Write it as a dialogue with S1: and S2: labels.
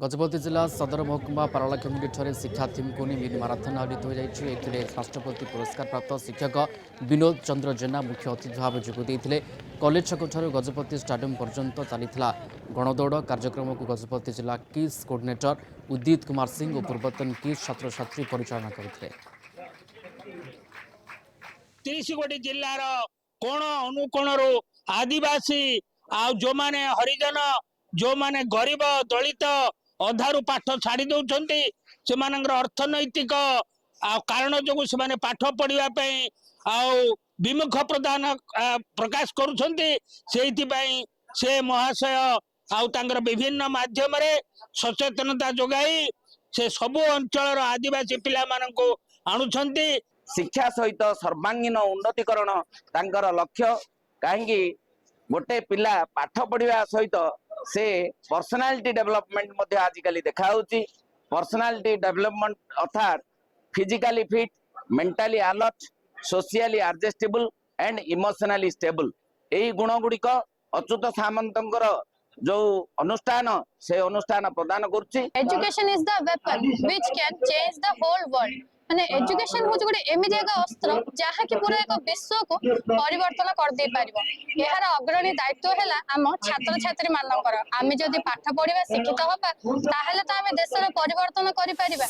S1: गजपति जिला सदर महकुमा पारलाखेमुंडी शिक्षार्थी को मिनि माराथन आयोजित हो जाए। राष्ट्रपति पुरस्कार प्राप्त शिक्षक विनोद चंद्र जेना मुख्य अतिथि भाव जोगदे। कॉलेज छक गजपति स्टाडियम पर्यंत चली गणदौड़ कार्यक्रम को गजपति जिला किस कोर्डिनेटर उदित कुमार सिंह और पूर्वतन किस छात्र छात्री परिचालना करते।
S2: 30 गोटी जिलार कोण अनुकोणरू आदिवासी जो माने हरिजन जो माने गरीब दलित अधारू पाठ छाड़ी दौरान से अर्थनैतिक कारण जो से पाठ पढ़ा विमुख प्रदान प्रकाश करुँच से महाशय आउर विभिन्न माध्यम सचेतनता जोगाई से सबु अंचल आदिवासी पिला आणुंट।
S3: शिक्षा सहित सर्वांगीन उन्नतिकरण तांकर लक्ष्य कहीं गोटे पिला पाठ पढ़ा सहित से पर्सनालिटी डेवलपमेंट आजिकल देखा पर्सनालिटी डेवलपमेंट अर्थात physically fit mentally alert socially adjustable and emotionally stable यही गुण गुड़िक अच्युत सामंतर जो अनुष्ठान से अनुष्ठान प्रदान करुच्ची।
S4: Education is the weapon which can change the whole world. माने एजुकेशन हो गोटे एमती एक अस्त्र जहाँ कि पूरा एक विश्व को परिवर्तन कर दे पारिबो। एहार अग्रणी दायित्व है आम छात्र छात्री मानकर आमे जदि पाठ पढ़िबा शिक्षित होबा ताहेले तो आमे देशर परिवर्तन करि पारिबा।